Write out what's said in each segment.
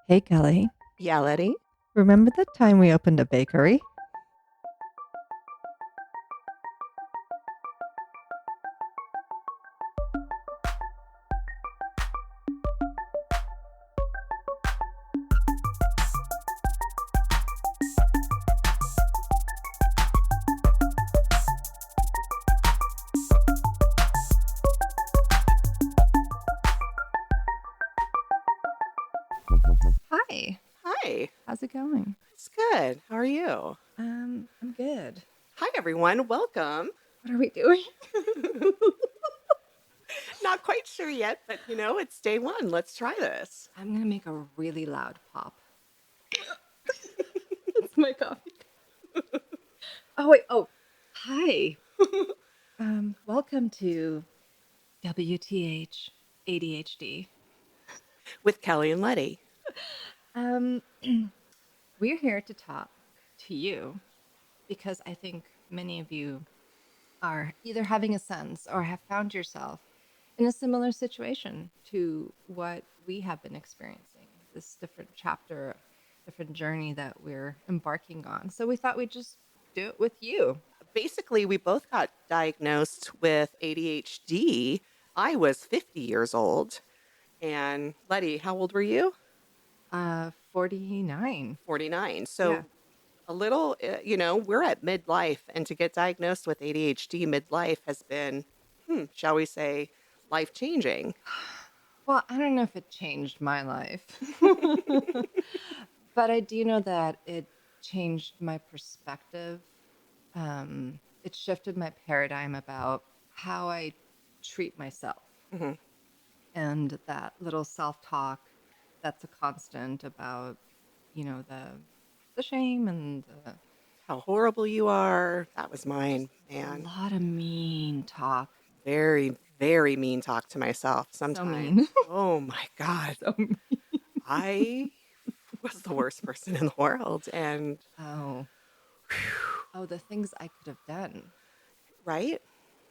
Hey, Kelly. Yeah, Letty. Remember the time we opened a bakery? Hi. Hi. How's it going? It's good. How are you? I'm good. Hi, everyone. Welcome. What are we doing? Not quite sure yet, but it's day one. Let's try this. I'm gonna make a really loud pop. It's my coffee. Oh wait. Oh, hi. Welcome to WTH ADHD. With Kelly and Letty. Um, we're here to talk to you because I think many of you are either having a sense or have found yourself in a similar situation to what we have been experiencing, this different chapter, different journey that we're embarking on. So we thought we'd just do it with you. Basically, we both got diagnosed with ADHD. I was 50 years old. And Letty, how old were you? 49. 49. Yeah. So a little, we're at midlife. And to get diagnosed with ADHD midlife has been, shall we say, life changing. Well, I don't know if it changed my life, but I do know that it changed my perspective. It shifted my paradigm about how I treat myself. And that little self-talk that's a constant about the shame and How horrible you are. That was mine, a man. lot of mean talk. Very, very mean talk to myself So sometimes. mean. Oh my God. So mean. I was the worst person in the world. And, Oh, oh, the things I could have done. right?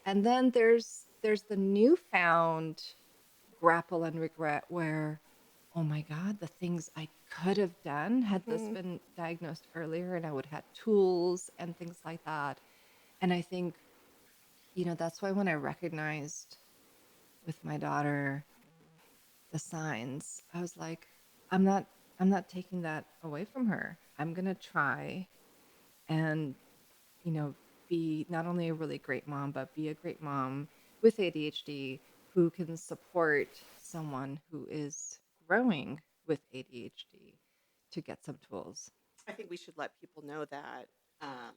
And then there's the newfound grapple and regret where, oh my God, the things I could have done had this Mhm. been diagnosed earlier and I would have had tools and things like that. And I think, that's why when I recognized with my daughter the signs, I was like, I'm not I'm not taking that away from her. I'm gonna try and, you know, be not only a really great mom, but be a great mom with ADHD who can support someone who is growing with ADHD to get some tools. I think we should let people know that um,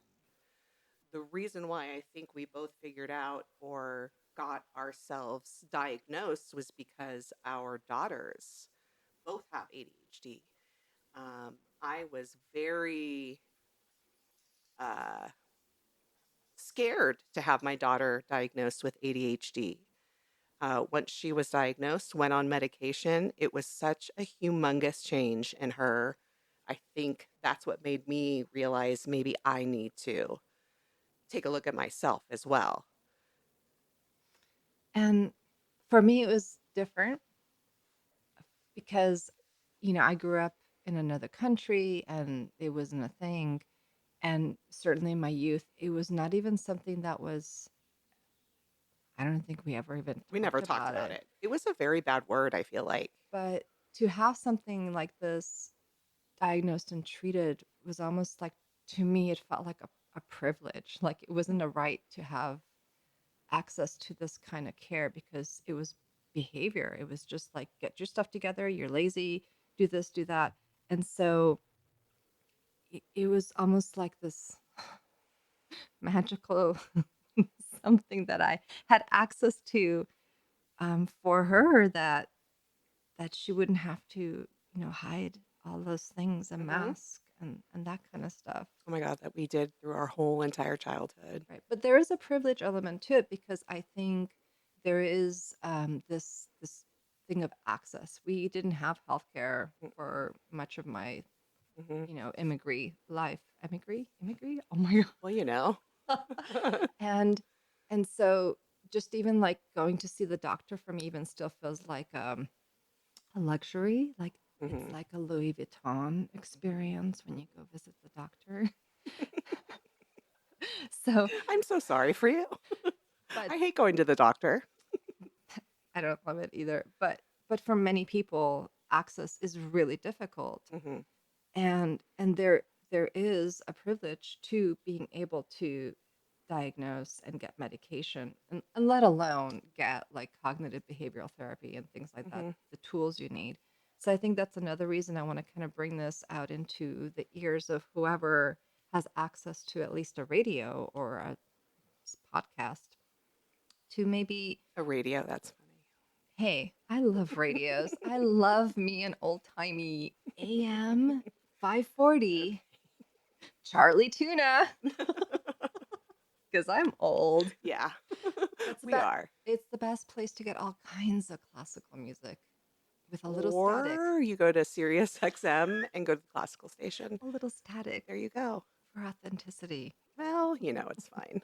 the reason why I think we both figured out or got ourselves diagnosed was because our daughters both have ADHD. I was very uh, scared to have my daughter diagnosed with ADHD. Once she was diagnosed, went on medication, it was such a humongous change in her. I think that's what made me realize maybe I need to take a look at myself as well. And for me, it was different because, I grew up in another country and it wasn't a thing. And certainly in my youth, it was not even something that was, I don't think we ever even We never talked talked about about it. it. It was a very bad word, I feel like. But to have something like this diagnosed and treated was almost like, to me, it felt like a privilege. Like it wasn't a right to have access to this kind of care because it was behavior. It was just like, get your stuff together, you're lazy, do this, do that. And so it was almost like this magical something that I had access to for her that she wouldn't have to, hide all those things and Hmm. mask and that kind of stuff. Oh my God, that we did through our whole entire childhood. Right. But there is a privilege element to it because I think there is this thing of access. We didn't have healthcare for much of my, Mm-hmm. immigrant life. Immigrant. Oh my Well, you know. god. and and so just even like going to see the doctor for me even still feels like a luxury. Like It's Mhm. like a Louis Vuitton Mhm. experience when you go visit the doctor. So, I'm so sorry for you. but I hate going to the doctor. I don't love it either. But for many people, access is really difficult. Mhm. And there is a privilege to being able to diagnose and get medication, and let alone get like cognitive behavioral therapy and things like that, Mhm. the tools you need. So I think that's another reason I want to kind of bring this out into the ears of whoever has access to at least a radio or a podcast, to maybe, A radio, that's funny. hey, I love radios. I love me an old timey AM 540 Charlie Tuna, because I'm old. Yeah. That's We about are. It's the best place to get all kinds of classical music with a little static. Or you go to Sirius XM and go to the classical station. A little static There you go. for authenticity. Well, it's fine.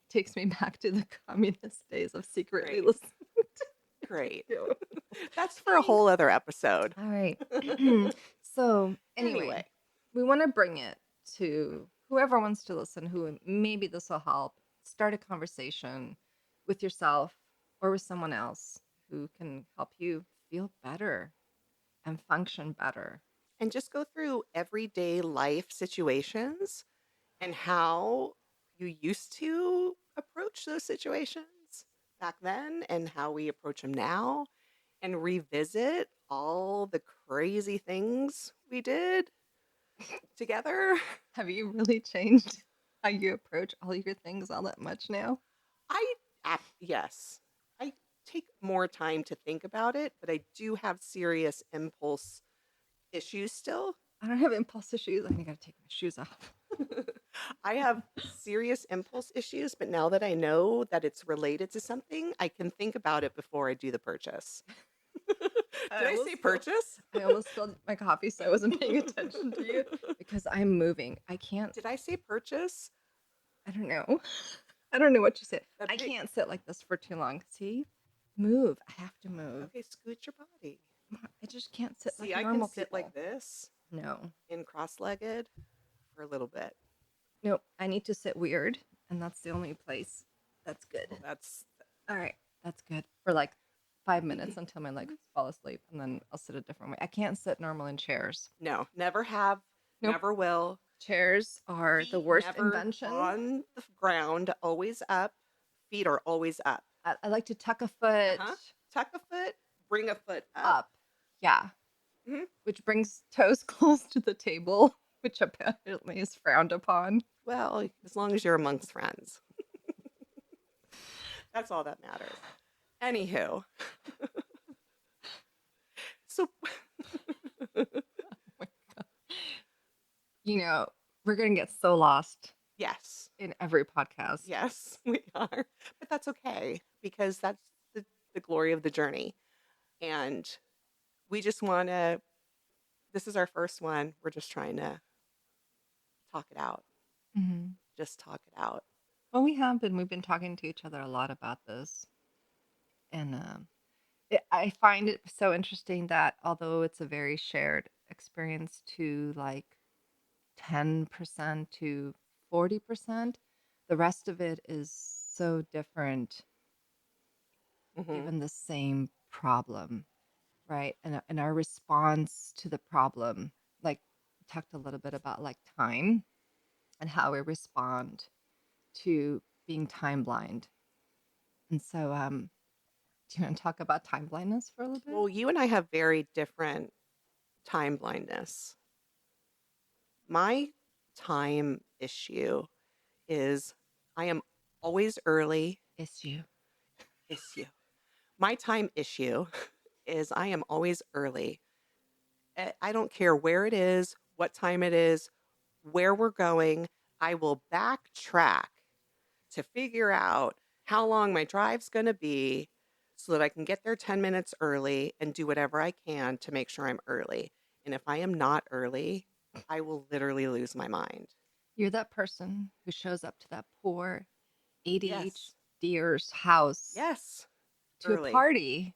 Takes me back to the communist days of secretly Great. listening Great. to. That's for a Sorry. whole other episode. All right. So, anyway, Anyway, we want to bring it to whoever wants to listen, who maybe this will help start a conversation with yourself or with someone else who can help you feel better and function better. and just go through everyday life situations and how you used to approach those situations back then and how we approach them now and revisit all the crazy things we did together. Have you really changed how you approach all your things all that much now? Yes, I take more time to think about it, but I do have serious impulse issues still. I don't have impulse issues. I think I gotta take my shoes off. I have serious impulse issues, but now that I know that it's related to something, I can think about it before I do the purchase. I Did I say almost spilled, purchase? I almost spilled my coffee, so I wasn't paying attention to you because I'm moving. I can't. Did I say purchase? I don't know. I don't know what you said. A I big can't sit like this for too long. See, move. I have to move. Okay, scoot your body. I just can't sit See, like I can normal sit like people. this No, in cross-legged for a little bit. no. I need to sit weird, and that's the only place that's good. Well, that's All right, that's good for like 5 minutes until my legs fall asleep, and then I'll sit a different way. I can't sit normal in chairs. no, never have, Nope. never will. Chairs are the Feet worst never invention. on the ground, always up. Feet are always up. I like to tuck a foot Uh-huh. Tuck a foot, bring a foot up. up. Yeah. Mhm. Which brings toes close to the table, which apparently is frowned upon. Well, as long as you're amongst friends. That's all that matters. Anywho, so You know, we're going to get so lost yes, in every podcast. yes, we are. But that's okay because that's the glory of the journey. And we just want to, this is our first one. We're just trying to talk it out. Mm-hmm. Just talk it out. Well, we've been talking to each other a lot about this. And I find it so interesting that although it's a very shared experience to like 10% to 40%, the rest of it is so different Hmm. given the same problem, right? And our response to the problem, like we talked a little bit about like time and how we respond to being time blind. And so, do you want to talk about time blindness for a little bit? Well, you and I have very different time blindness. My time issue is I am always early. Issue. Issue. My time issue is I am always early. I don't care where it is, what time it is, where we're going. I will backtrack to figure out how long my drive's going to be so that I can get there 10 minutes early and do whatever I can to make sure I'm early. And if I am not early, I will literally lose my mind. You're that person who shows up to that poor Yes. ADHDer's house Yes. to a Early. party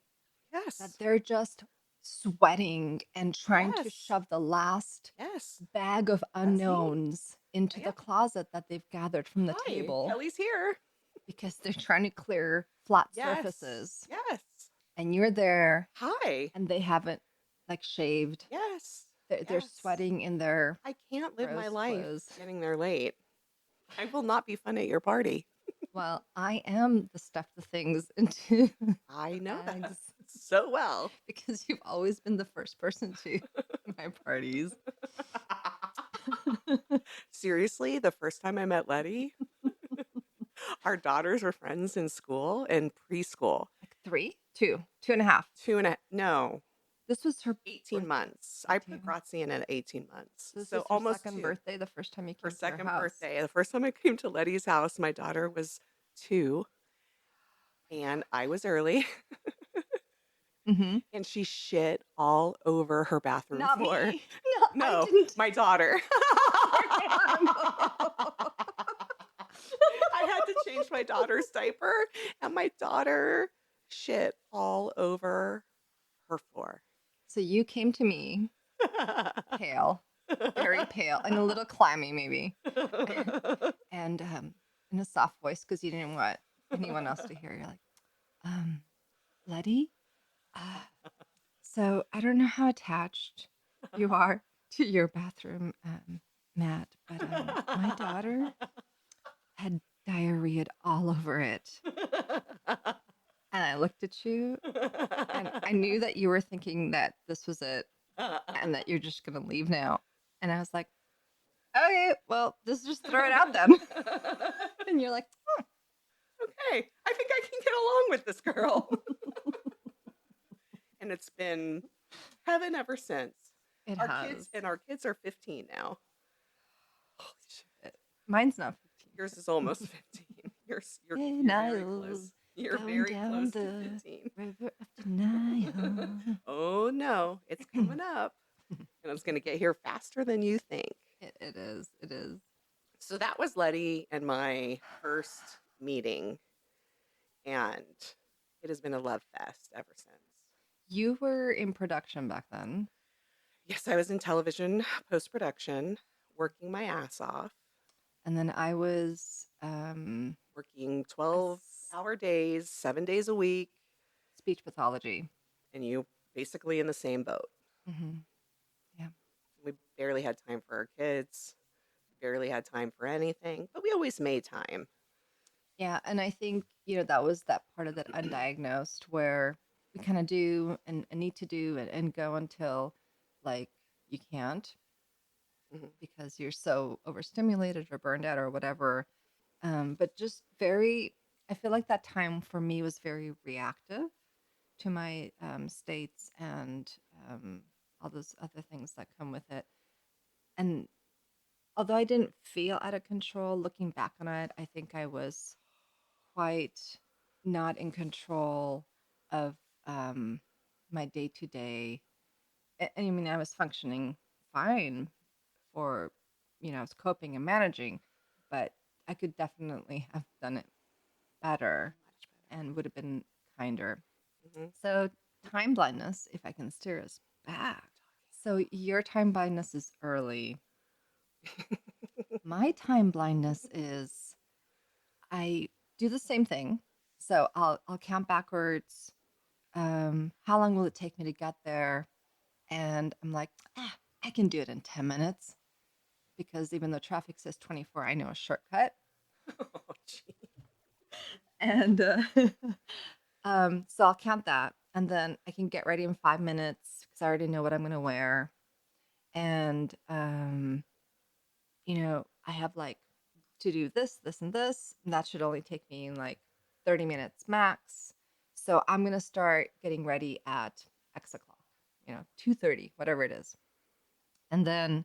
that Yes. they're just sweating and trying to Yes. shove the last Yes. bag of That's me. unknowns into Yeah. the closet that they've gathered from the Hi, table Kelly's here. because they're trying to clear flat Yes. surfaces. Yes. And you're there Hi. and they haven't like shaved. Yes. They're Yes. sweating in their I can't live my gross life clothes. getting there late. I will not be fun at your party. Well, I am the stuff the things into I the know that bags so well. because you've always been the first person to my parties. Seriously, the first time I met Letty, our daughters were friends in school and preschool. Like 3, 2, 2.5. No, This was her 18 months. birthday I put too. Grazi in at 18 months. So this So was her almost second 2. birthday, the first time you Her came to our second house. birthday. The first time I came to Letty's house, my daughter was 2 and I was early Mm-hmm. and she shit all over her bathroom Not floor. me. No, I No, didn't. my daughter. Poor animal. I had to change my daughter's diaper, and my daughter shit all over her floor. So you came to me, pale, very pale, and a little clammy maybe, and in a soft voice because you didn't want anyone else to hear. You're like, Letty, uh, so I don't know how attached you are to your bathroom mat, but my daughter had diarrhea all over it. And I looked at you and I knew that you were thinking that this was it and that you're just going to leave now. And I was like, okay, well, just throw it out then. And you're like, Okay, I think I can get along with this girl. And it's been heaven ever since. it Our kids has. our kids are 15 now. Holy shit. Mine's not 15. Yours is almost 15. You're very Denial close. You're going very down close to the 15. river of denial. Oh no, it's coming up. And it's going to get here faster than you think. It is. It is. So that was Letty and my first meeting. And it has been a love fest ever since. You were in production back then. Yes, I was in television post production, working my ass off, And then I was working a 12-hour days, 7 days a week. speech pathology. And you basically in the same boat. Mm-hmm. Yeah. We barely had time for our kids, barely had time for anything, but we always made time. Yeah. And I think, that was that part of that undiagnosed where we kind of do and need to do and go until like you can't Mhm. because you're so overstimulated or burned out or whatever. But just I feel like that time for me was very reactive to my states and all those other things that come with it. And although I didn't feel out of control looking back on it, I think I was quite not in control of my day to day. I mean, I was functioning fine for, I was coping and managing, but I could definitely have done it better Much and would have been kinder. better. So, time blindness, if I can steer us back. So, your time blindness is early. My time blindness is I do the same thing. So, I'll count backwards. How long will it take me to get there? And I'm like, I can do it in 10 minutes because even though traffic says 24, I know a shortcut. Oh, gee. And so I'll count that. And then I can get ready in 5 minutes because I already know what I'm going to wear. And, I have like to do this, this, and this. And that should only take me like 30 minutes max. So I'm going to start getting ready at X o'clock, 2:30, whatever it is. And then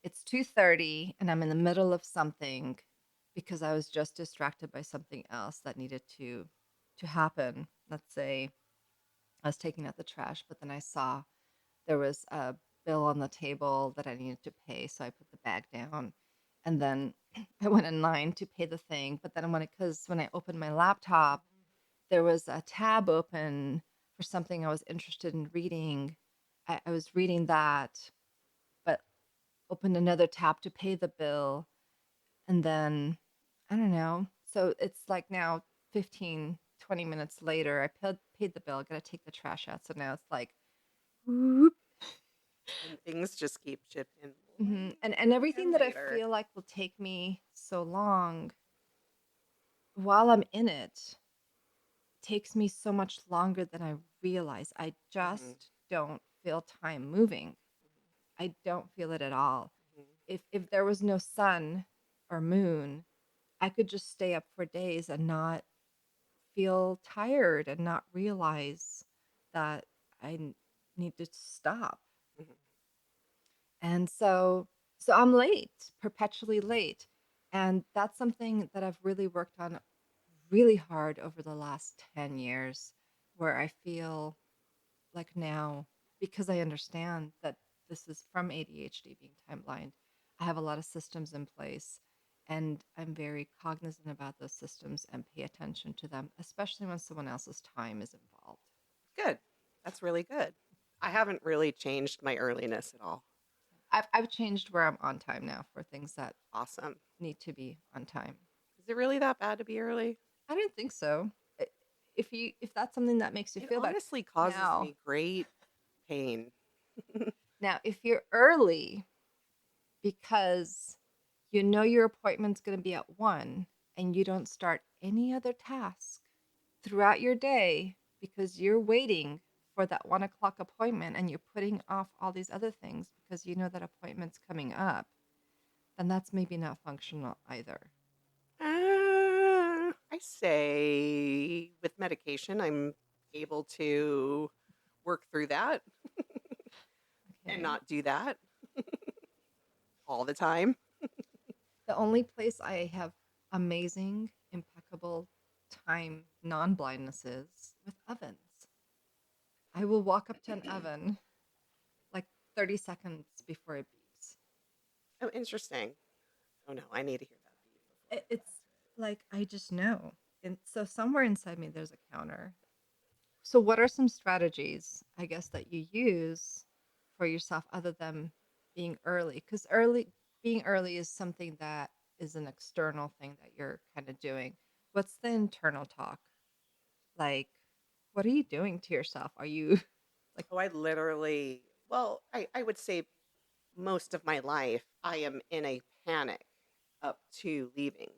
it's 2:30 and I'm in the middle of something because I was just distracted by something else that needed to happen. Let's say I was taking out the trash, but then I saw there was a bill on the table that I needed to pay, so I put the bag down. And then I went in line to pay the thing, but then when I opened my laptop, there was a tab open for something I was interested in reading, I was reading that, but opened another tab to pay the bill. And then, I don't know. So it's like now 15, 20 minutes later, I paid the bill, got to take the trash out. So now it's like, whoop. And things just keep chipping And later everything and that I later. feel like will take me so long while I'm in it takes me so much longer than I realize. I Mhm, just don't feel time moving. I don't feel it at all. mhm, If there was no sun or moon, I could just stay up for days and not feel tired and not realize that I need to stop. mhm. And so I'm late, perpetually late. And that's something that I've really worked on really hard over the last 10 years, where I feel like now, because I understand that this is from ADHD being time blind, I have a lot of systems in place, and I'm very cognizant about those systems and pay attention to them, especially when someone else's time is involved. Good. That's really good. I haven't really changed my earliness at all. I've changed where I'm on time now for things that Awesome. need to be on time. Is it really that bad to be early? I didn't think so. If that's something that makes you It feel better. honestly causes Now, me great pain. now if you're early because you know your appointment's going to be at 1 and you don't start any other task throughout your day because you're waiting for that 1 o'clock appointment and you're putting off all these other things because you know that appointment's coming up, then that's maybe not functional either. I say with medication, I'm able to work through that and Okay. not do that all the time. The only place I have amazing, impeccable time non blindness is with ovens. I will walk up to an oven like 30 seconds before it beeps. Oh, interesting. Oh no, I need to hear that beep before I It's touch like I just know. And so somewhere inside me there's a counter. So what are some strategies, I guess, that you use for yourself other than being early? Because being early is something that is an external thing that you're kind of doing. What's the internal talk? Like, what are you doing to yourself? Are you like Oh, I literally, well, I would say most of my life, I am in a panic up to leaving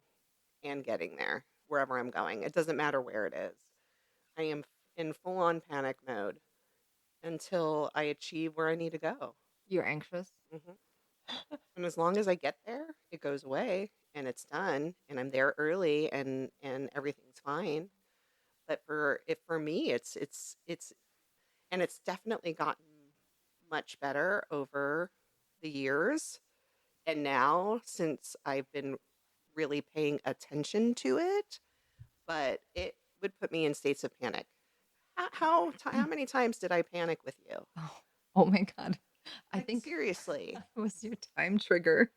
and getting there, wherever I'm going. It doesn't matter where it is. I am in full on panic mode until I achieve where I need to go. you're anxious? Hmm. And as long as I get there, it goes away and it's done and I'm there early and everything's fine. But for me, it's and it's definitely gotten much better over the years. And now, since I've been really paying attention to it, but it would put me in states of panic. How many times did I panic with you? Oh, oh my God. I Like think seriously, I was your time trigger.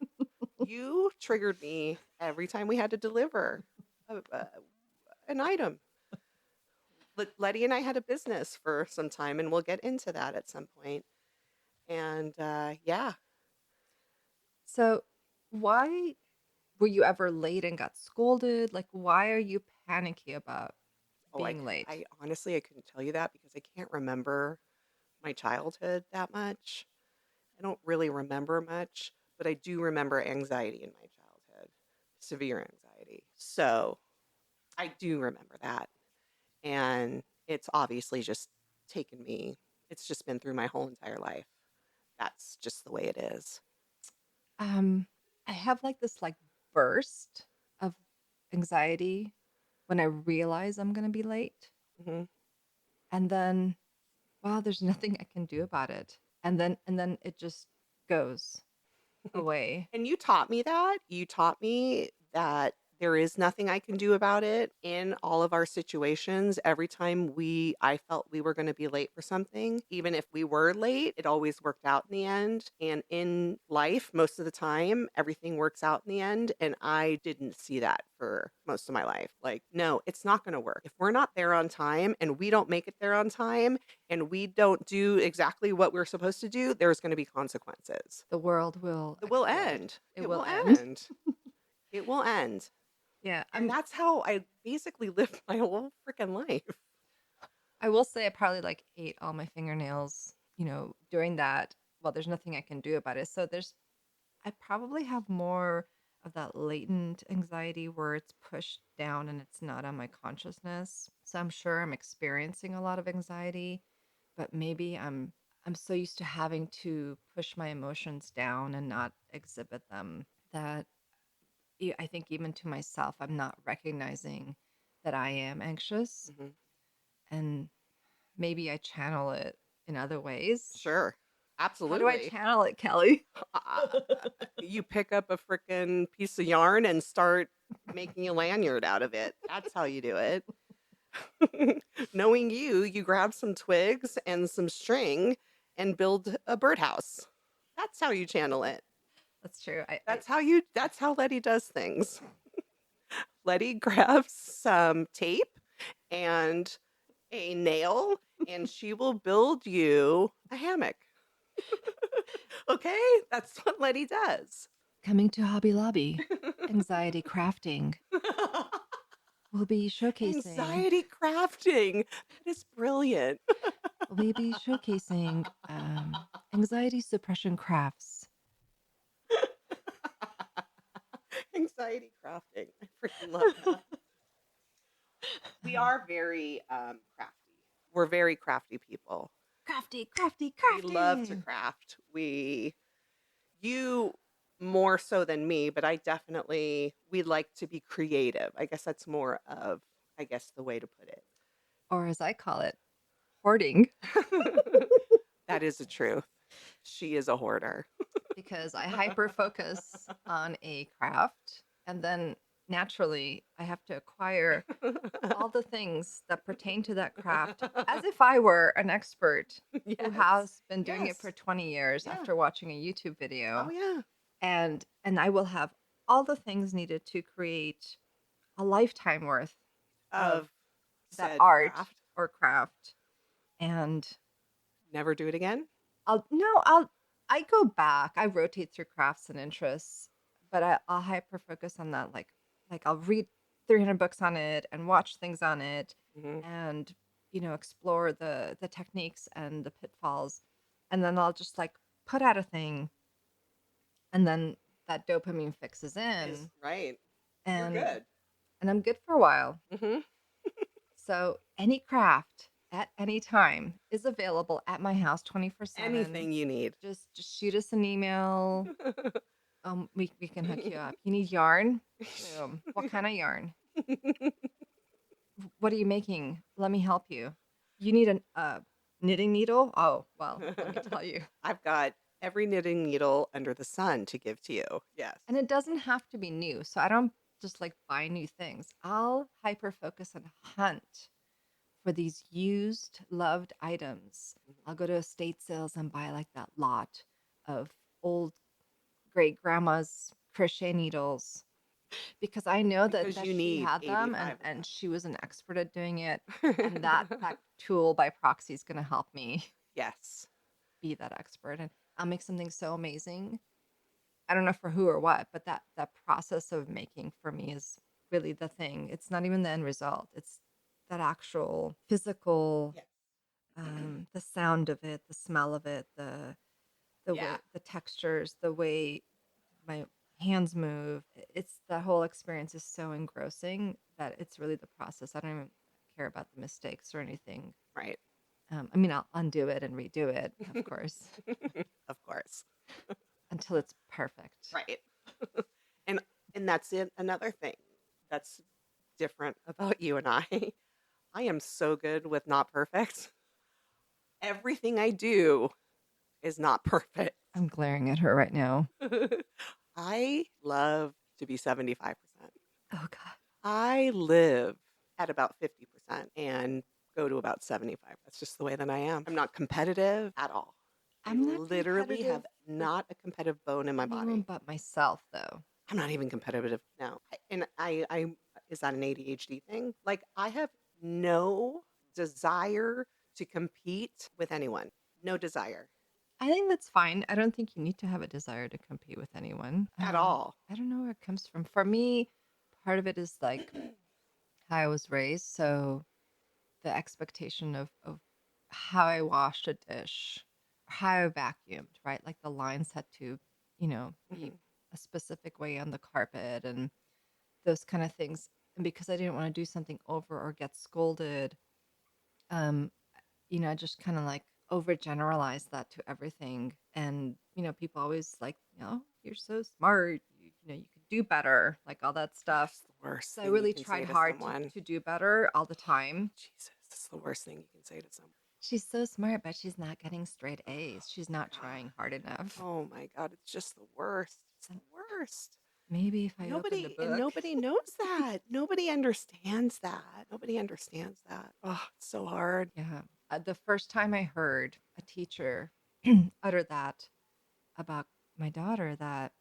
you triggered me every time we had to deliver an item. Letty and I had a business for some time, and we'll get into that at some point. And yeah, So, why were you ever late and got scolded? Like, why are you panicky about oh, being late? I honestly I couldn't tell you that because I can't remember my childhood that much. I don't really remember much, but I do remember anxiety in my childhood, severe anxiety. So I do remember that. And it's obviously just taken me, it's just been through my whole entire life. That's just the way it is. Um, I have like this like burst of anxiety when I realize I'm going to be late, Hmm. and then wow, there's nothing I can do about it. And then it just goes away. And you taught me that. You taught me that There is nothing I can do about it in all of our situations. Every time I felt we were going to be late for something, even if we were late, it always worked out in the end. And in life, most of the time, everything works out in the end. And I didn't see that for most of my life. Like, no, it's not going to work. If we're not there on time and we don't make it there on time and we don't do exactly what we're supposed to do, there's going to be consequences. The world will It will explode. end. It It will will end. end. It will end. Yeah, And that's how I basically lived my whole freaking life. I will say I probably like ate all my fingernails, during that. Well, there's nothing I can do about it. So I probably have more of that latent anxiety where it's pushed down and it's not on my consciousness. So I'm sure I'm experiencing a lot of anxiety, but maybe I'm so used to having to push my emotions down and not exhibit them that I think even to myself I'm not recognizing that I am anxious, Mhm. and maybe I channel it in other ways. Sure. How do I Absolutely. channel it, Kelly? You pick up a freaking piece of yarn and start making a lanyard out of it. That's how you do it. Knowing you grab some twigs and some string and build a birdhouse. That's how you channel it. That's true. That's how Letty does things. Letty grabs some tape and a nail and she will build you a hammock. Okay? That's what Letty does. Coming to Hobby Lobby, anxiety crafting. We'll be showcasing. Anxiety crafting. That is brilliant. We'll be showcasing anxiety suppression crafts. Anxiety crafting. I freaking love that. We are very crafty. We're very crafty people. Crafty, crafty, We love to crafty. craft. You more so than me, but we like to be creative. I guess that's more of, I guess, the way to put it. Or as I call it, hoarding. That is the truth. She is a hoarder. Because I hyper focus on a craft, and then naturally I have to acquire all the things that pertain to that craft as if I were an expert who Yes. has been doing it Yes. for 20 years Yeah. after watching a YouTube video. Oh yeah. And I will have all the things needed to create a lifetime worth of Of that said art craft. or craft. And Never do it again. I go back. I rotate through crafts and interests, but I'll hyper focus on that. Like I'll read 300 books on it and watch things on it, Hmm. and explore the techniques and the pitfalls, and then I'll just like put out a thing, and then that dopamine fixes Is in, right. You're and good. I'm good for a while. Hmm. So any craft at any time is available at my house 24/7. Anything you need. Just shoot us an email. We can hook you up. You need yarn? Boom. What kind of yarn? What are you making? Let me help you. You need a knitting needle? Oh, well, let me tell you. I've got every knitting needle under the sun to give to you. Yes. And it doesn't have to be new. So I don't just like buy new things. I'll hyper focus and hunt for these used, loved items. I'll go to estate sales and buy like that lot of old great grandma's crochet needles because I know Because that you she need had them 85 and of she was an expert at doing it, them. and that tool by proxy is going to help me Yes. be that expert, and I'll make something so amazing. I don't know for who or what, but that process of making for me is really the thing. It's not even the end result. It's that actual physical, Yes. the sound of it, the smell of it, the Yeah. way, the textures, the way my hands move. It's the whole experience is so engrossing that it's really the process. I don't even care about the mistakes or anything. Right. I mean, I'll undo it and redo it, of course, Of course. until it's perfect. Right. and and that's it. Another thing that's different about you and I. I am so good with not perfect. Everything I do is not perfect. I'm glaring at her right now. I love to be 75%. Oh God. I live at about 50% and go to about 75. That's just the way that I am. I'm not competitive at all. I I'm not literally competitive have with not a competitive bone in my anyone body. but myself, though. I'm not even competitive. No. Is that an ADHD thing? Like, I have no desire to compete with anyone. No desire I think that's fine. I don't think you need to have a desire to compete with anyone. at all. I don't know where it comes from. For me, part of it is like how I was raised. So the expectation of how I washed a dish, how I vacuumed, right? Like the lines had to, be Mhm. a specific way on the carpet and those kind of things. And because I didn't want to do something over or get scolded, um, I just kind of like overgeneralized that to everything. And, people always like, you're so smart, you could do better, like all that stuff. That's the worst So I thing you really can tried say to hard someone. to do better all the time. Jesus, that's the worst thing you can say to someone. She's so smart, but she's not getting straight A's. She's Oh my not trying hard God. enough. Oh my God. It's just the worst. It's the And worst. maybe if I opened a book. Nobody knows that. Nobody understands that. Nobody understands that. Oh, it's so hard. Yeah. The first time I heard a teacher utter that about my daughter, that,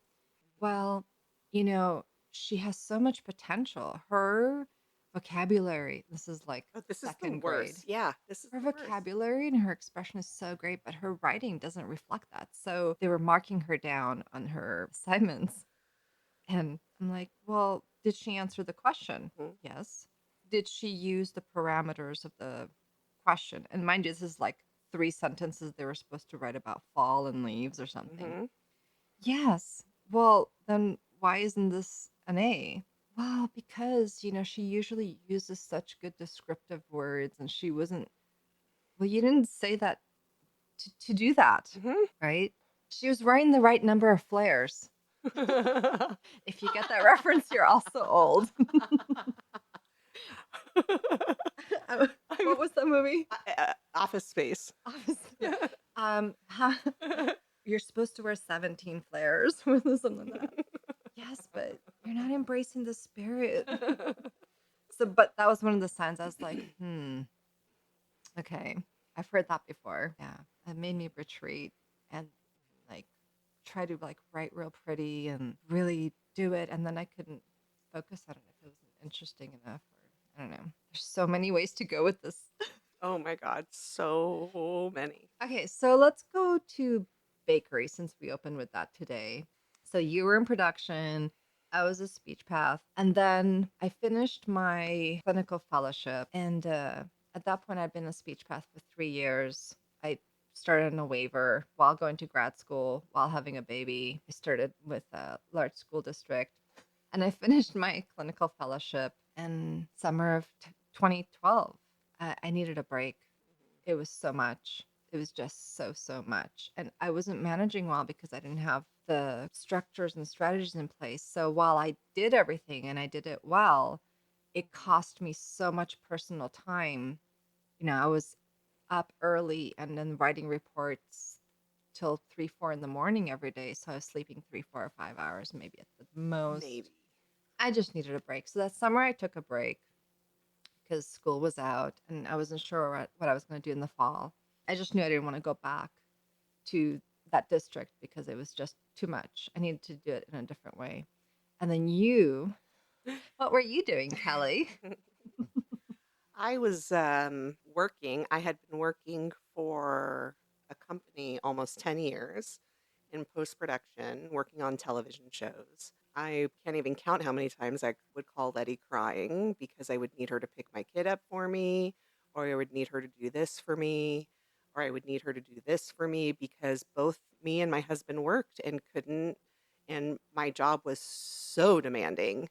well, you know, she has so much potential. Her vocabulary, this is like Oh, this is the second grade. worst. Yeah, this is Her the worst. vocabulary and her expression is so great, but her writing doesn't reflect that. So they were marking her down on her assignments. And I'm like, well, did she answer the question? Mhm. Yes. Did she use the parameters of the question? And mind you, this is like three sentences they were supposed to write about fall and leaves or something. Mhm. Yes. Well, then why isn't this an A? Well, because, she usually uses such good descriptive words and she wasn't, well, you didn't say that to do that, Mhm. right? She was wearing the right number of flares. If you get that reference, you're also old. I'm What was that movie? Office Space. Office. Yeah. How, you're supposed to wear 17 flares or something like that. Yes, but you're not embracing the spirit. So, but that was one of the signs I was like, okay, I've heard that before. Yeah, it made me retreat and like try to like write real pretty and really do it, and then I couldn't focus on it if it wasn't interesting enough, or I don't know. There's so many ways to go with this. Oh my God, so many. Okay, so let's go to bakery since we opened with that today. So you were in production, I was a speech path, and then I finished my clinical fellowship. And at that point, I'd been a speech path for 3 years. I started on a waiver while going to grad school, while having a baby. I started with a large school district, and I finished my clinical fellowship in summer of 2012. I needed a break. It was so much. It was just so, so much. And I wasn't managing well because I didn't have the structures and strategies in place. So while I did everything and I did it well, it cost me so much personal time. I was up early and then writing reports till 3, 4 in the morning every day. So I was sleeping 3, 4, or 5 hours, maybe at the most. Maybe. I just needed a break. So that summer I took a break because school was out and I wasn't sure what I was going to do in the fall. I just knew I didn't want to go back to that district because it was just too much. I needed to do it in a different way. And then what were you doing, Kelly? I was working. I had been working for a company almost 10 years in post production, working on television shows. I can't even count how many times I would call Letty crying because I would need her to pick my kid up for me, or I would need her to do this for me, or I would need her to do this for me because both me and my husband worked and couldn't, and my job was so demanding.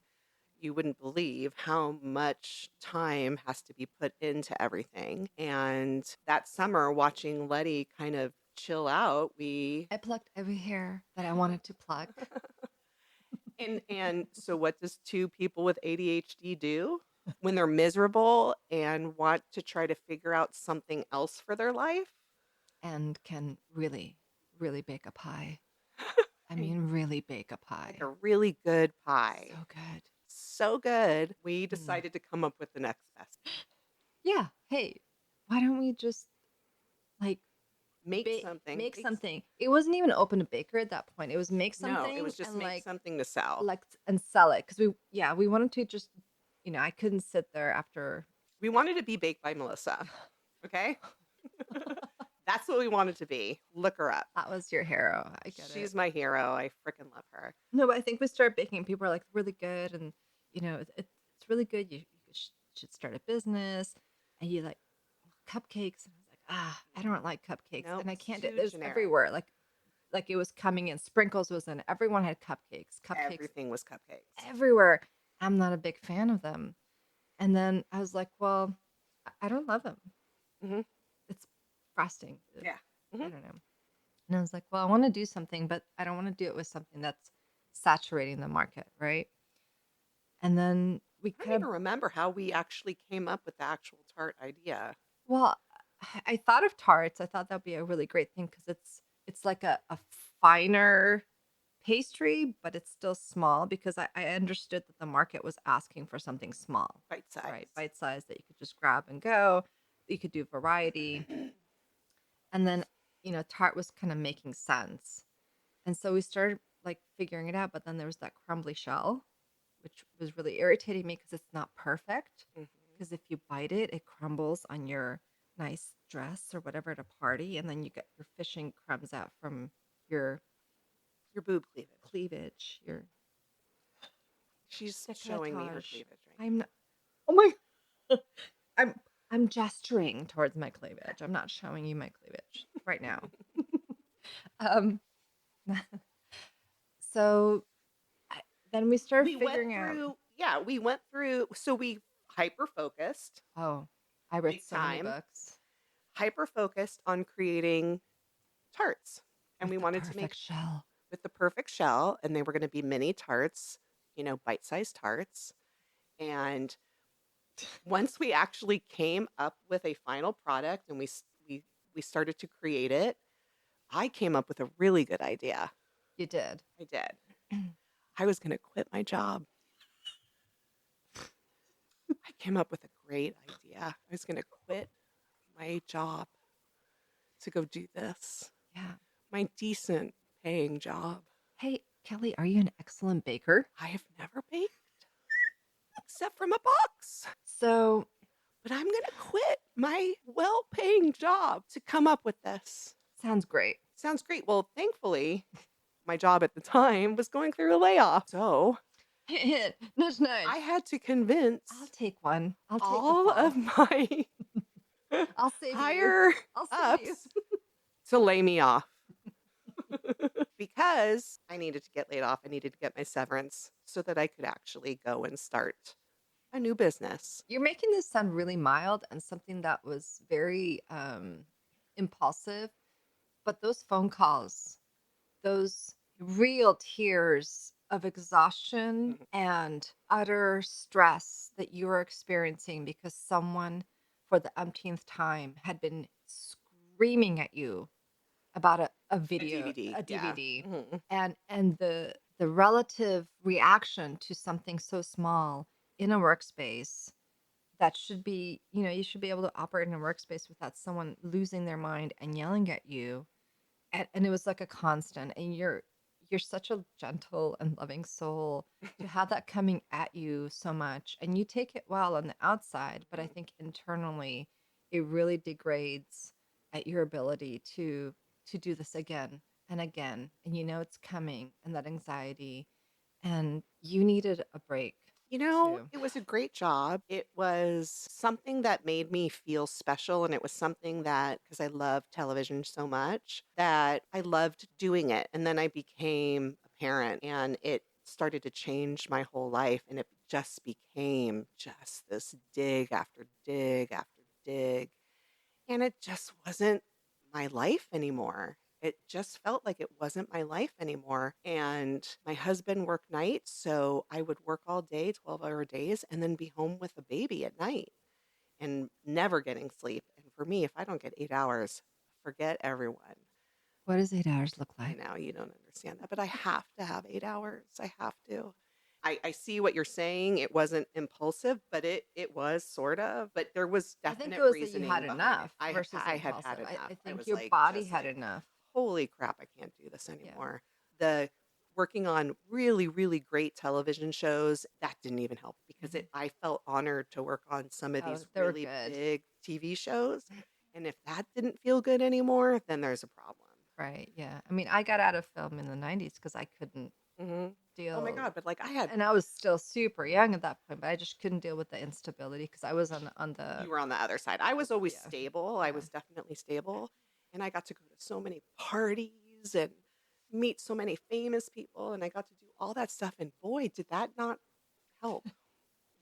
You wouldn't believe how much time has to be put into everything. And that summer, watching Letty kind of chill out, we I plucked every hair that I wanted to pluck. and so what does two people with ADHD do when they're miserable and want to try to figure out something else for their life? And can really, really bake a pie. I I- mean, really bake a like pie. a really good So pie. good. so good, we Mm. decided to come up with the next best. Yeah. Hey, why don't we just like Make something. make something? It wasn't even open a bakery at that point. It was make No, it something was just and make something to sell. and sell it because we wanted to just I couldn't sit there after. We wanted to be Baked by Melissa. Okay? That's what we wanted to be. Look her up. That was your hero. I get it. She's my hero. I freaking love her. No, but I think we started baking. And people are like really good, and it's really good. Should start a business, and you like cupcakes. And I was like, I don't like cupcakes, Nope, and I it's can't do. too There's generic. everywhere. Like it was coming in. Sprinkles was in. Everyone had cupcakes Everything was cupcakes. everywhere. I'm not a big fan of them. And then I was like, well, I don't love them. Hmm. It's frosting. Yeah. I Hmm. don't know. And I was like, well, I want to do something, but I don't want to do it with something that's saturating the market, right? And then we I don't kind even of, remember how we actually came up with the actual tart idea. well, I thought of tarts. I thought that'd be a really great thing because it's like a finer pastry, but it's still small because I understood that the market was asking for something small, Bite right? size. Bite size that you could just grab and go. You could do variety. And then, tart was kind of making sense. And so we started like figuring it out, but then there was that crumbly shell, which was really irritating me because it's not perfect. Hmm. Because if you bite it, it crumbles on your nice dress or whatever at a party, and then you get your fishing crumbs out from your Your boob cleavage. cleavage, your She's showing me her décolletage. cleavage right I'm now. not, oh my, I'm I'm gesturing towards my cleavage. I'm not showing you my cleavage right now. Um, so then we started We went figuring out. through, yeah, we went through, so we hyper focused, Oh, I read big so many time, books hyper focused on creating tarts. And we with the wanted to make perfect shell. with the perfect shell, and they were going to be mini tarts, bite sized tarts. And once we actually came up with a final product and we started to create it, I came up with a really good idea. You did. I did. I was going to quit my job. I came up with a great idea. I was going to quit my job to go do this. Yeah. My decent paying job. Hey, Kelly, are you an excellent baker? I have never baked except from a box. So, But I'm going to quit my well paying job to come up with this. sounds great. Sounds great. Well, thankfully, my job at the time was going through a layoff. So Nudge, nudge. I had to convince I'll take one. I'll take the all fall. of my I'll save you. higher I'll save you. ups to lay me off because I needed to get laid off. I needed to get my severance so that I could actually go and start a new business. You're making this sound really mild and something that was very impulsive, but those phone calls, those real tears of exhaustion Mhm. and utter stress that you were experiencing because someone for the umpteenth time had been screaming at you about a A video, DVD. a Yeah. DVD, Mhm. and the relative reaction to something so small in a workspace that should be, you should be able to operate in a workspace without someone losing their mind and yelling at you. And it was like a constant, and you're such a gentle and loving soul to have that coming at you so much, and you take it well on the outside, but I think internally it really degrades at your ability to do this again and again, and it's coming, and that anxiety, and you needed a break too. It was a great job. It was something that made me feel special. And it was something that, because I love television so much, that I loved doing it. And then I became a parent and it started to change my whole life. And it just became just this dig after dig after dig. And it just wasn't my life anymore. It just felt like it wasn't my life anymore. And my husband worked nights, so I would work all day, 12-hour days, and then be home with a baby at night and never getting sleep. And for me, if I don't get 8 hours, forget everyone. What does 8 hours look I like? know you don't understand that, but I have to have 8 hours. I have to. I see what you're saying. It wasn't impulsive, but it was sort of, but there was I think it definite was that you had reasoning behind it. enough versus I had had impulsive. I enough. I think was your like, body just had like, enough. holy crap, I can't do this Yeah. anymore. The working on really, really great television shows, that didn't even help because Mhm. I felt honored to work on some of Oh, these they were really good. big TV shows. And if that didn't feel good anymore, then there's a problem. Right. Yeah. I mean, I got out of film in the 90s because I couldn't Hmm. Oh my deal. God. But like I had And I was still super young at that point, but I just couldn't deal with the instability because I was on the You were on the other side. I was always yeah. stable. I Yeah. was definitely stable. And I got to go to so many parties and meet so many famous people. And I got to do all that stuff. And boy, did that not help. It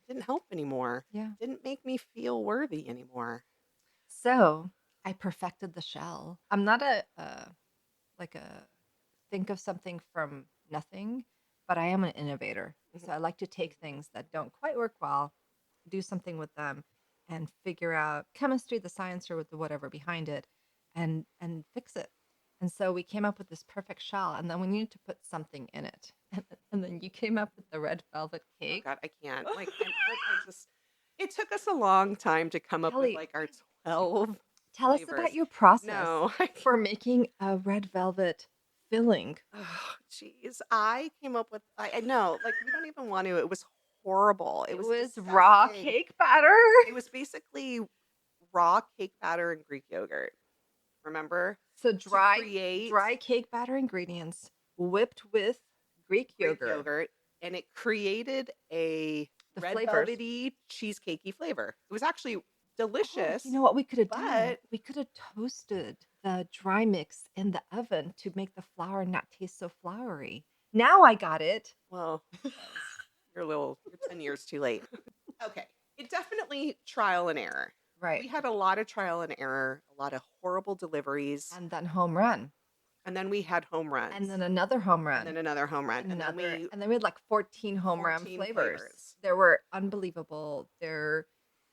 didn't help anymore. Yeah. Didn't make me feel worthy anymore. So I perfected the shell. I'm not a like a think of something from nothing, but I am an innovator. Mhm. So I like to take things that don't quite work well, do something with them, and figure out chemistry, the science, or with the whatever behind it, and fix it. And so we came up with this perfect shell, and then we needed to put something in it, and then you came up with the red velvet Oh cake. God, I can't. I just, it took us a long time to come up with Kelly, like our 12 tell us about flavors. your process No, I can't. for making a red velvet filling. Oh, jeez. I came up with, I know, like, we don't even want to. It was horrible. It It was was raw disgusting. cake batter. It was basically raw cake batter and Greek yogurt. Remember? So To dry create cake batter ingredients whipped with Greek Greek yogurt. yogurt, and it created a The red flavors. velvety cheesecakey flavor. It was actually Oh, you delicious, know what we could have done? but We could have toasted the dry mix in the oven to make the flour not taste so floury. Now I got it. well, you're 10 years too late. Okay. It definitely trial and error. Right. We had a lot of trial and error, a lot of horrible deliveries, And then home run. and then we had home And then runs, another home and then run. another home run, and then And then we had like 14 home run 14 flavors. flavors They were unbelievable. They're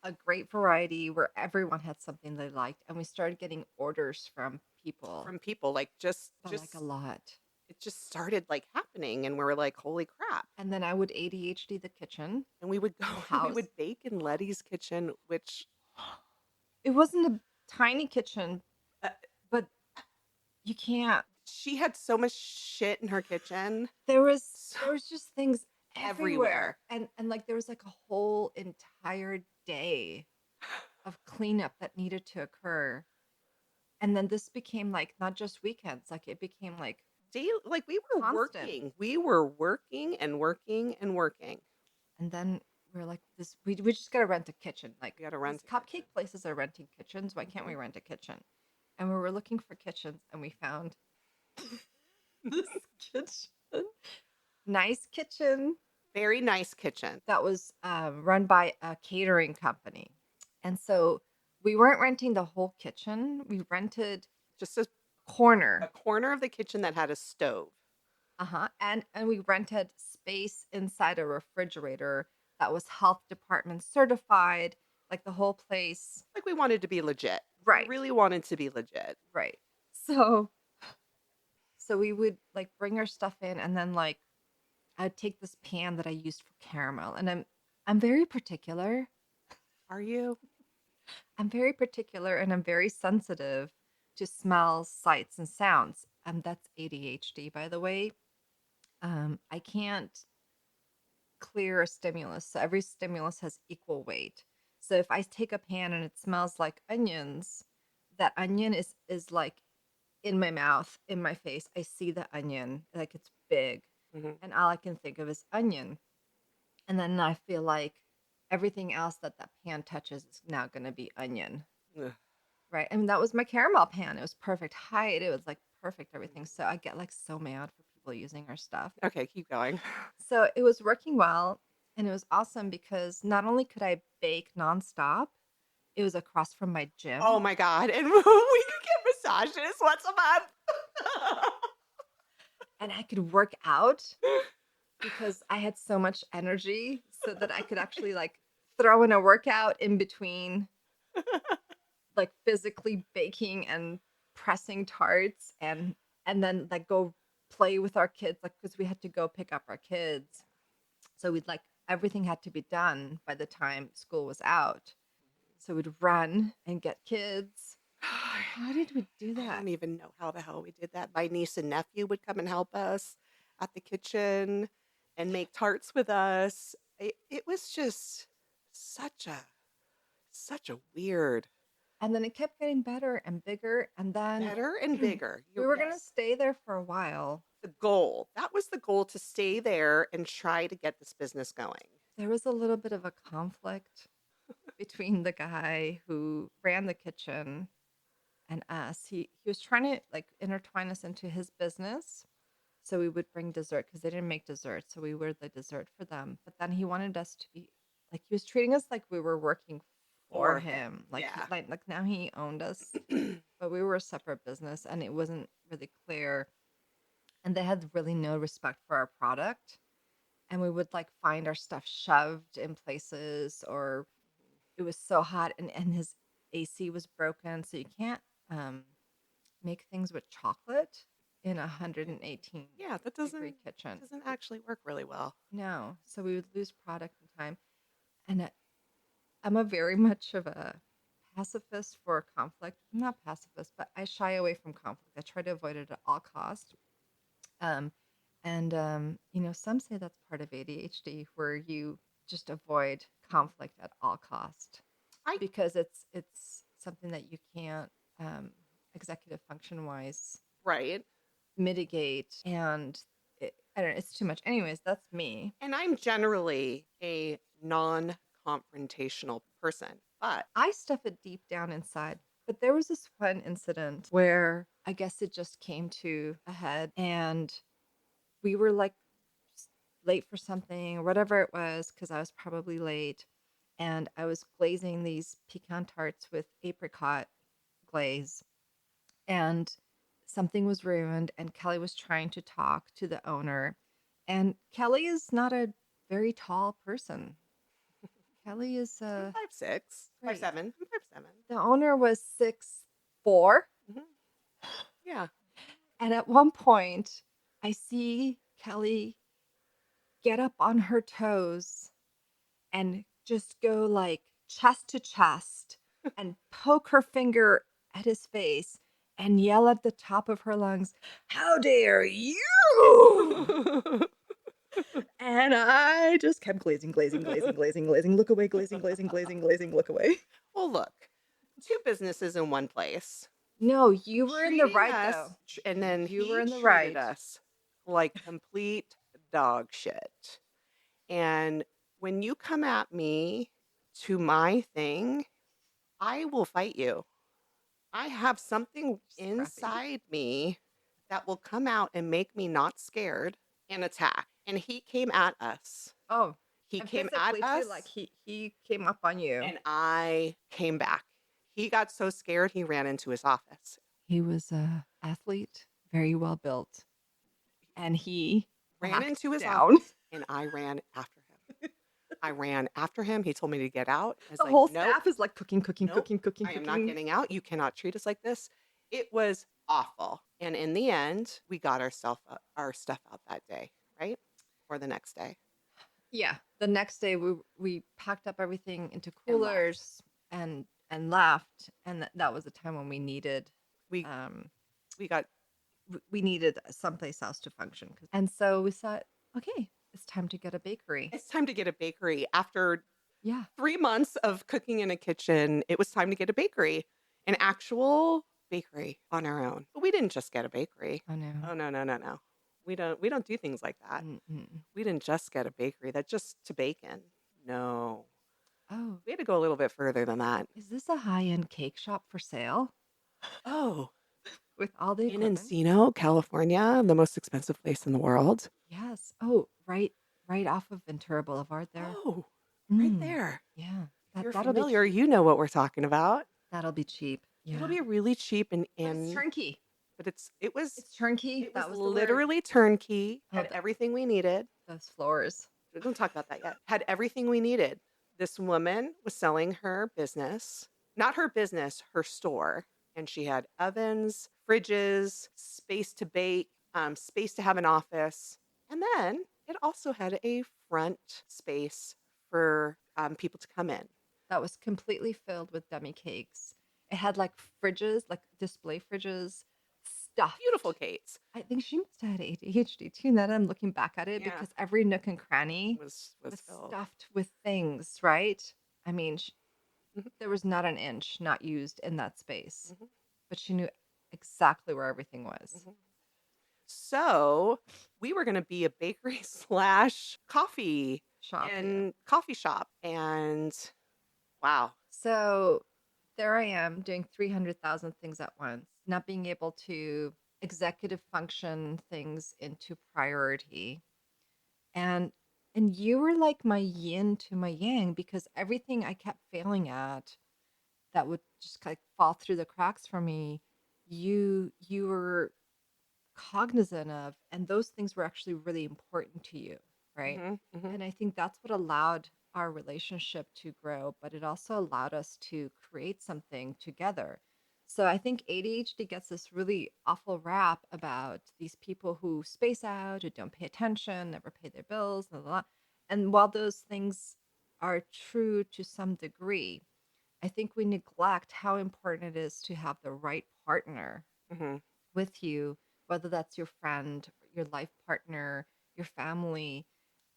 a great variety where everyone had something they liked. And we started getting orders from people, from people like but like a lot. it just started like happening, and we were like, holy crap. And then I would ADHD the kitchen, And we would go the and we house. would bake in Letty's kitchen, which It wasn't a tiny kitchen, uh, but you can't. she had so much shit in her kitchen. There was So there was just things everywhere. everywhere. And like there was like a whole entire day of cleanup that needed to occur. And then this became like not just weekends, like it became like Daily, like we were constant. working. We were working and working and working. And then we're like, this we just gotta rent a kitchen. Like We got to these rent a cupcake kitchen. places are renting kitchens. Why can't we Mhm. rent a kitchen? And we were looking for kitchens and we found this kitchen. Nice kitchen Very nice kitchen. that was run by a catering company. And so we weren't renting the whole kitchen. We rented Just a corner. corner of the kitchen that had a stove. Uh-huh. And we rented space inside a refrigerator that was health department certified, like the whole place. Like we wanted to be legit. We Right. really wanted to be legit. Right. So we would like bring our stuff in and then like I'd take this pan that I used for caramel and I'm very particular. Are you? I'm very particular and I'm very sensitive to smells, sights, and sounds. That's ADHD, by the way. I can't clear a stimulus. So every stimulus has equal weight. So if I take a pan and it smells like onions, that onion is like in my mouth, in my face. I see the onion, like it's big, Hmm. and all I can think of is onion. And then I feel like everything else that that pan touches is now going to be onion. Ugh. Right. And that was my caramel pan. It was perfect height. It was like perfect everything. So I get like so mad for people using our stuff. Okay, keep going. So it was working well. And it was awesome because not only could I bake nonstop, it was across from my gym. Oh my God. And we could get massages once a month. And I could work out because I had so much energy so that I could actually like throw in a workout in between like physically baking and pressing tarts and then like go play with our kids like because we had to go pick up our kids. So we'd like everything had to be done by the time school was out. So we'd run and get kids. How did we do I that? don't even know how the hell we did that. My niece and nephew would come and help us at the kitchen and make tarts with us. It was just such a such a weird, And then it kept getting better and bigger. And then better and bigger. we You're, were going to yes, stay there for a while. the goal. That was the goal, to stay there and try to get this business going. There was a little bit of a conflict between the guy who ran the kitchen and us. He was trying to like intertwine us into his business. So we would bring dessert because they didn't make dessert. So we were the dessert for them. But then he wanted us to be like, he was treating us like we were working for For him. him. Like, Yeah. like now he owned us, but we were a separate business and it wasn't really clear. And they had really no respect for our product. And we would like find our stuff shoved in places, or it was so hot and his AC was broken. So you can't um, make things with chocolate in a 118 Yeah, degree that kitchen. doesn't actually work really well. No. So we would lose product and time. And I'm a very much of a pacifist for conflict. I'm not pacifist, but I shy away from conflict. I try to avoid it at all costs. Um, some say that's part of ADHD, where you just avoid conflict at all cost I because it's something that you can't um, executive function wise Right. mitigate, and I don't know, it's too much. Anyways, that's me. And I'm generally a non-confrontational person, but I stuff it deep down inside. But there was this one incident where I guess it just came to a head, and we were like late for something or whatever it was, because I was probably late. And I was glazing these pecan tarts with apricot glaze, and something was ruined. And Kelly was trying to talk to the owner. And Kelly is not a very tall person. Kelly is I'm 5'6", right. 5'7". I'm 5'7". The owner was 6'4". Mhm. Yeah. And at one point, I see Kelly get up on her toes and just go like chest to chest and poke her finger at his face and yell at the top of her lungs, "How dare you!" And I just kept glazing, glazing, glazing, glazing, glazing, look away, glazing, glazing, glazing, glazing, look away. Well, look, two businesses in one place. No, you were in the Treating right us, though. and then You were he in the treated right. us like complete dog shit. And when you come at me to my thing, I will fight you. I have something Scrappy. inside me that will come out and make me not scared and attack. And he came at us. Oh, He and came at physically too, like us, he came up on you. and I came back. He got so scared he ran into his office. He was a athlete, very well built, and he Ran backed into his down. office, and I ran after him. I ran after him. He told me to get out. I was The like, whole nope, staff is like cooking, cooking, nope, cooking, cooking, I am not cooking. getting out. You cannot treat us like this. It was awful. And in the end, we got our stuff out that day, right? Or the next day. Yeah. The next day we packed up everything into And left. coolers and left, and that was the time when we needed We um we got we needed someplace else to function. And so we thought, okay, it's time to get a bakery. it's time to get a bakery. After Yeah. 3 months of cooking in a kitchen, it was time to get a bakery, an actual bakery on our own. But we didn't just get a bakery. Oh no. Oh, no, no, no, no. We don't do things like that. Mm-mm. We didn't just get a bakery that just to bake in. No. Oh, We had to go a little bit further than that. is this a high-end cake shop for sale Oh, with all the in equipment? Encino, California, the most expensive place in the world. Yes. Oh, right off of Ventura Boulevard there. Oh, right Mm, there. yeah. If you're That'll be familiar, cheap. you know what we're talking about. That'll be cheap. It'll Yeah. be really cheap But it's turnkey. but it was It's turnkey. it was That was the word. literally turnkey, Oh, had everything we needed. those floors. We don't talk about that yet. Had everything we needed. This woman was selling her business, not her business, her store. And she had ovens, fridges, space to bake, space to have an office. And then it also had a front space for people to come in. that was completely filled with dummy cakes. It had like fridges, like display fridges, Beautiful stuffed. Kate's. I think she must have had ADHD too. Now that I'm looking back at it, Yeah, because every nook and cranny was was filled. stuffed with things, right? I mean, Mhm, there was not an inch not used in that space, mhm, but she knew exactly where everything was. mhm. So we were going to be a bakery slash coffee Shop, yeah. and coffee shop, and wow. So there I am doing 300,000 things at once, not being able to executive function things into priority. And you were like my yin to my yang, because everything I kept failing at that would just like fall through the cracks for me, you were cognizant of, and those things were actually really important to you, right? Hmm, hmm. And I think that's what allowed our relationship to grow, but it also allowed us to create something together. So I think ADHD gets this really awful rap about these people who space out, who don't pay attention, never pay their bills, blah, blah, blah. And while those things are true to some degree, I think we neglect how important it is to have the right partner Hmm. with you, whether that's your friend, your life partner, your family,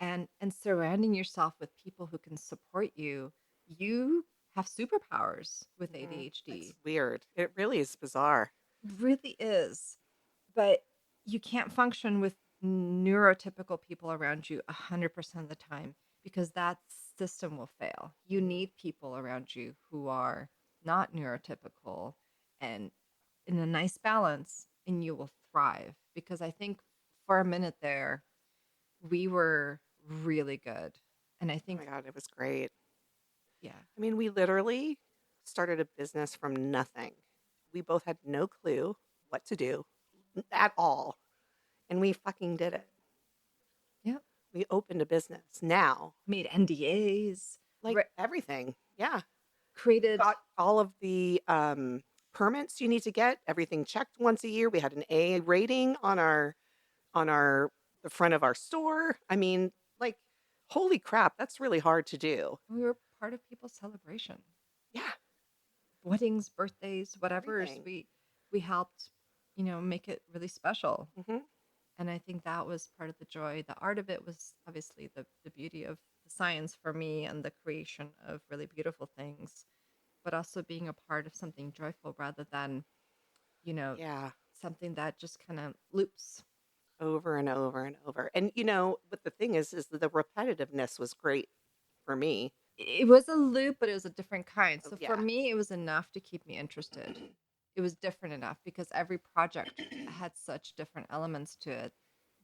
and surrounding yourself with people who can support you. You have superpowers with Hmm. It's ADHD. weird. It really is bizarre. Really is. But you can't function with neurotypical people around you 100% of the time, because that system will fail. You Hmm. need people around you who are not neurotypical and in a nice balance, and you will thrive. Because I think for a minute there, we were really good. And I Oh think, my God, it was great. yeah, I mean, we literally started a business from nothing. We both had no clue what to do at all. And we fucking did it. yeah, We opened a business now, made NDAs, like everything. Yeah. created, Got all of the permits you need to get, everything checked once a year. We had an A rating on our the front of our store. I mean, like, holy crap, that's really hard to do. we were part of people's celebration. Yeah, Weddings, birthdays, whatever's, everything. we helped, make it really special. Hmm. And I think that was part of the joy. The art of it was obviously the beauty of the science for me, and the creation of really beautiful things, but also being a part of something joyful rather than, you know, Yeah, something that just kind of loops. over and over and over. And but the thing is that the repetitiveness was great for me. It was a loop, but it was a different kind. Oh, So for yeah. me, it was enough to keep me interested. It was different enough because every project had such different elements to it,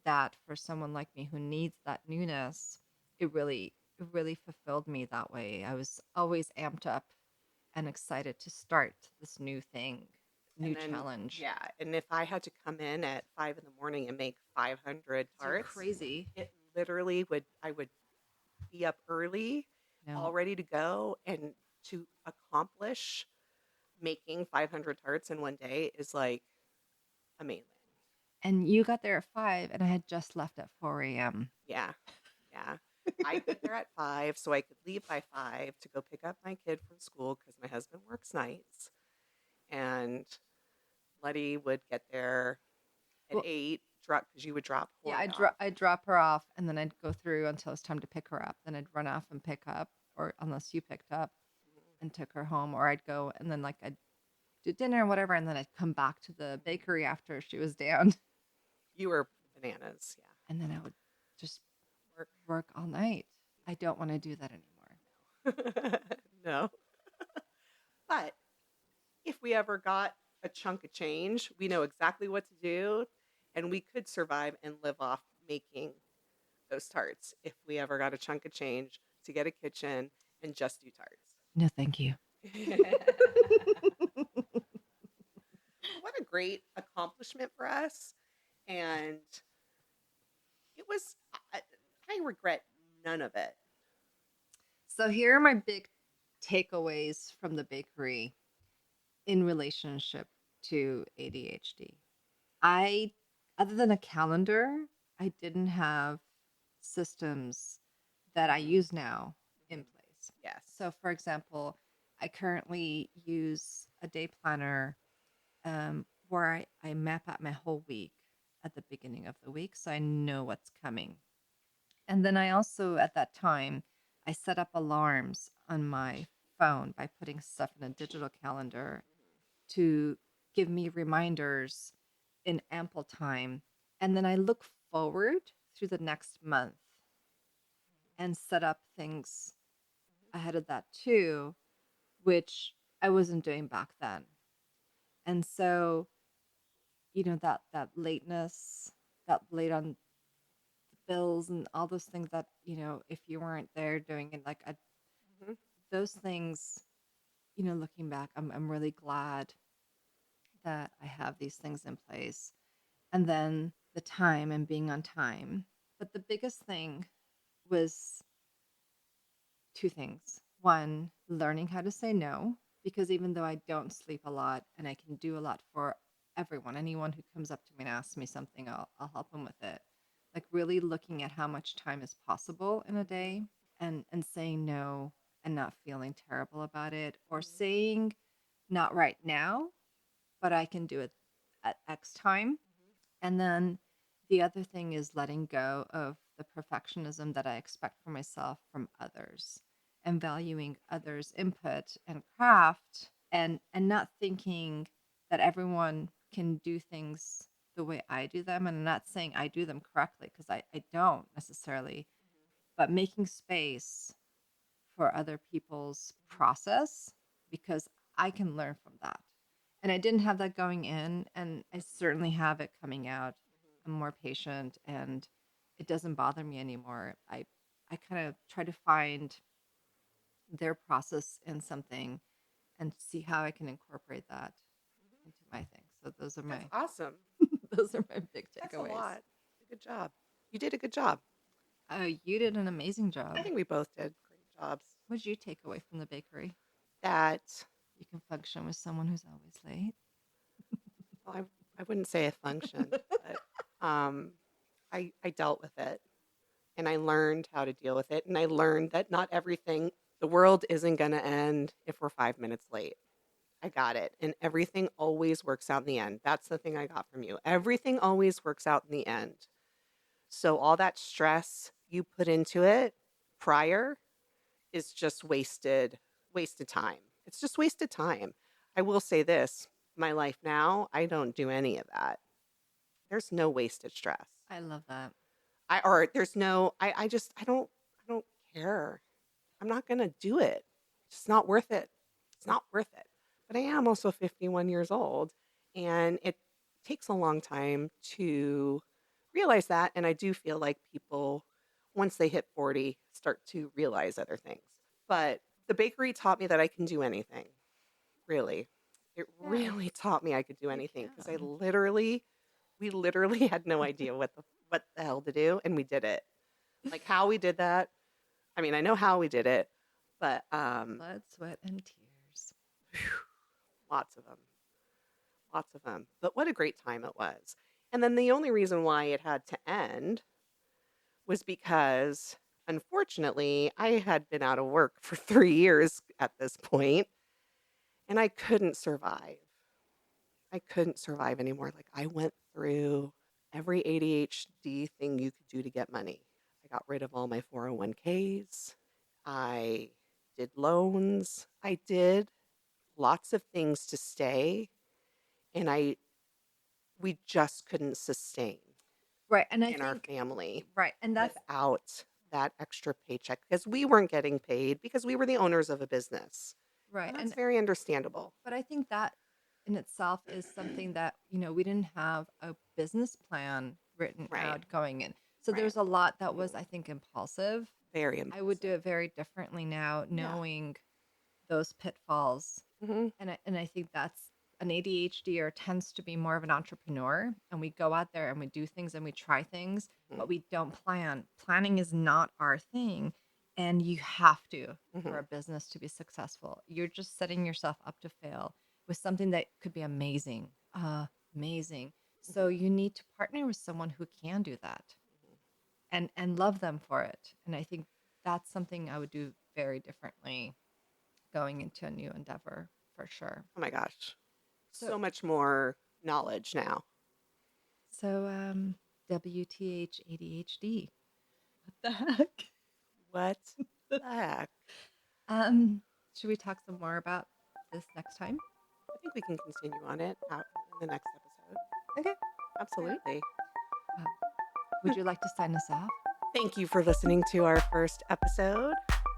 that for someone like me who needs that newness, it really fulfilled me that way. I was always amped up and excited to start this new thing, new And then, challenge. yeah, and if I had to come in at 5 in the morning and make 500 So you're tarts, crazy. it literally I would be up early, all No. ready to go. And to accomplish making 500 tarts in one day is like amazing. And you got there at 5, and I had just left at 4 a.m. Yeah. Yeah. I'd get there at 5 so I could leave by 5 to go pick up my kid from school because my husband works nights. And Letty would get there at Well, 8, drop because you would drop yeah, Horn off. I'd drop her off, and then I'd go through until it's time to pick her up. Then I'd run off and pick up, or unless you picked up and took her home, or I'd go and then like I'd do dinner or whatever, and then I'd come back to the bakery after she was down, You were bananas. and then I would just Yeah. work all night. I don't want to do that anymore. Work. No. But if we ever got a chunk of change, we know exactly what to do, and we could survive and live off making those tarts if we ever got a chunk of change to get a kitchen and just do tarts. No, thank you. What a great accomplishment for us. And it was, I regret none of it. So here are my big takeaways from the bakery in relationship to ADHD. I, other than a calendar, I didn't have systems that I Mhm. use now in Mhm. place. Yes. So, for example, I currently use a day planner where I map out my whole week at the beginning of the week so I know what's coming. And then I also, at that time, I set up alarms on my phone by putting stuff in a digital calendar to give me reminders in ample time. And then I look forward through the next month and set up things ahead of that too, which I wasn't doing back then. And so, that lateness, that late on the bills and all those things that, if you weren't there doing it, like Mhm. those things, looking back, I'm really glad that I have these things in place. And then the time and being on time. But the biggest thing was two things. One, learning how to say no, because even though I don't sleep a lot and I can do a lot for everyone, anyone who comes up to me and asks me something, I'll help them with it. Like really looking at how much time is possible in a Mhm. day and saying no and not feeling terrible about it or Mhm. saying not right now, but I can do it at X time. And then the other thing is letting go of the perfectionism that I expect for myself from others and valuing others' input and craft and not thinking that everyone can do things the way I do them. And I'm not saying I do them correctly because I don't necessarily, but making space for other people's Mhm. process because I can learn from that. And I didn't have that going in, and I certainly have it coming out. I'm more patient and it doesn't bother me anymore. I kind of try to find their process in something and see how I can incorporate that Mhm. into my thing. So those are That's my awesome. those are my big That's a takeaways. lot. Good job. You did a good job. Oh, you did an amazing I job. think we both did great jobs. What did you take away from the bakery? That You can function with someone who's always late. well, I wouldn't say I functioned, but um, I dealt with it and I learned how to deal with it. And I learned that not everything, the world isn't going to end if we're 5 minutes late. I got it. And everything always works out in the end. That's the thing I got from you. Everything always works out in the end. So all that stress you put into it prior is just wasted time. It's just wasted time. I will say this, my life now, I don't do any of that. There's no wasted stress. I love that. There's no I don't care. I'm not going to do it. It's not worth it. It's not worth it. But I am also 51 years old and it takes a long time to realize that and I do feel like people once they hit 40 start to realize other things. But the bakery taught me that I can do anything, really. It Yes, really taught me I could do you anything because can. we literally had no idea what the hell to do and we did it. Like how we did that. I mean, I know how we did it, but Blood, sweat, and tears. lots of them. Lots of them. But what a great time it was. And then the only reason why it had to end was because unfortunately, I had been out of work for 3 years at this point and I couldn't survive. I couldn't survive anymore. Like I went through every ADHD thing you could do to get money. I got rid of all my 401ks. I did loans. I did lots of things to stay and we just couldn't sustain Right. And I in our think, family right. And that's without that extra paycheck because we weren't getting paid because we were the owners of a business. right. And that's And, very understandable. but I think that in itself is something that, we didn't have a business plan written Right. out going in. So Right. there's a lot that was, I think, impulsive. Very I would do impulsive. it very differently now, Yeah. knowing those pitfalls. Hmm. And I think that's an ADHDer tends to be more of an entrepreneur, and we go out there and we do things and we try things, Hmm. but we don't plan. Planning is not our thing, and you have to for Hmm. a business to be successful. You're just setting yourself up to fail with something that could be amazing. Amazing. So Hmm. you need to partner with someone who can do that. and love them for it. And I think that's something I would do very differently going into a new endeavor for sure. Oh my gosh. So So much more knowledge now. so WTH ADHD. What the heck? What the heck? Should we talk some more about this next time? I think we can continue on it out in the next episode. Okay, great. Absolutely. Um, would you like to sign us off? Thank you for listening to our first episode.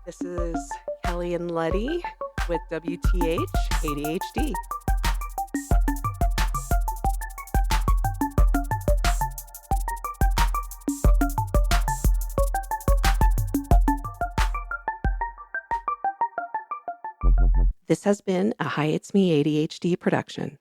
This is Kelly and Letty with WTH ADHD. This has been a Hi It's Me ADHD production.